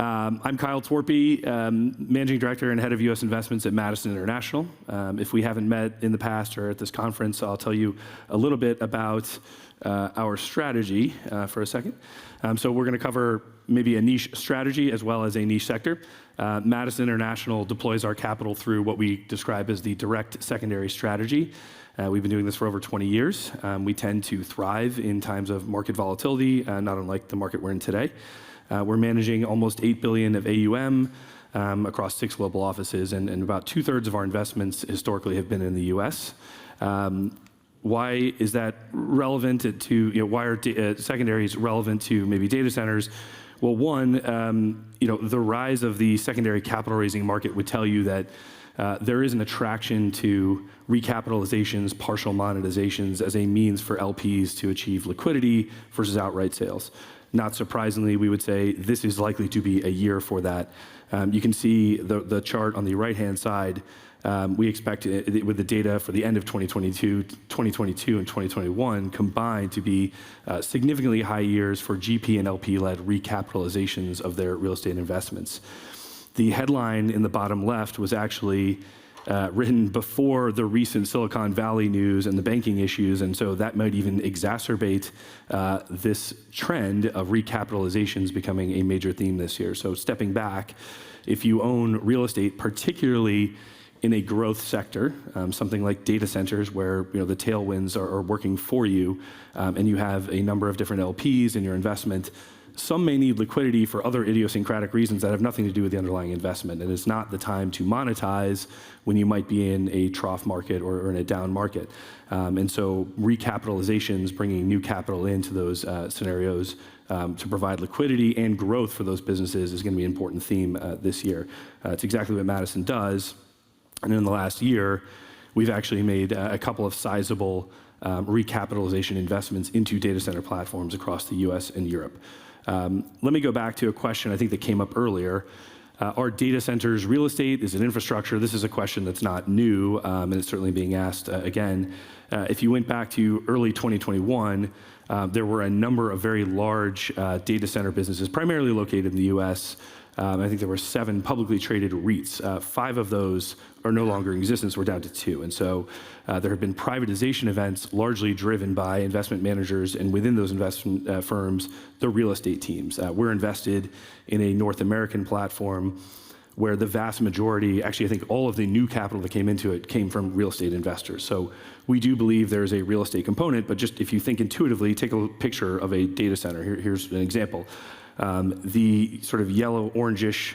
I'm Kyle Torpey, Managing Director and Head of U.S. Investments at Madison International. If we haven't met in the past or at this conference, I'll tell you a little bit about our strategy for a second. So we're going to cover maybe a niche strategy as well as a niche sector. Madison International deploys our capital through what we describe as the direct secondary strategy. We've been doing this for over 20 years. We tend to thrive in times of market volatility, not unlike the market we're in today. We're managing almost $8 billion of AUM across 6 global offices, and about 2/3 of our investments historically have been in the U.S. Why is that relevant to, why are secondaries relevant to maybe data centers? Well, one, the rise of the secondary capital raising market would tell you that there is an attraction to recapitalizations, partial monetizations as a means for LPs to achieve liquidity versus outright sales. Not surprisingly, we would say this is likely to be a year for that. You can see the chart on the right-hand side. We expect with the data for the end of 2022 and 2021 combined to be significantly high years for GP and LP-led recapitalizations of their real estate investments. The headline in the bottom left was actually written before the recent Silicon Valley news and the banking issues, and so that might even exacerbate this trend of recapitalizations becoming a major theme this year. So stepping back, if you own real estate, particularly in a growth sector, something like data centers where the tailwinds are working for you, and you have a number of different LPs in your investment, some may need liquidity for other idiosyncratic reasons that have nothing to do with the underlying investment, and it's not the time to monetize when you might be in a trough market or in a down market. And so recapitalizations, bringing new capital into those scenarios to provide liquidity and growth for those businesses is going to be an important theme this year. It's exactly what Madison does, and in the last year, we've actually made a couple of sizable recapitalization investments into data center platforms across the US and Europe. Let me go back to a question I think that came up earlier. Are data centers real estate? Is it infrastructure? This is a question that's not new, and it's certainly being asked again. If you went back to early 2021, there were a number of very large data center businesses, primarily located in the US. I think there were 7 publicly traded REITs. 5 of those are no longer in existence. We're down to 2. And so there have been privatization events largely driven by investment managers, and within those investment firms, the real estate teams. We're invested in a North American platform where the vast majority, actually I think all of the new capital that came into it came from real estate investors. So we do believe there's a real estate component, but just if you think intuitively, take a picture of a data center. Here's an example. The sort of yellow orangish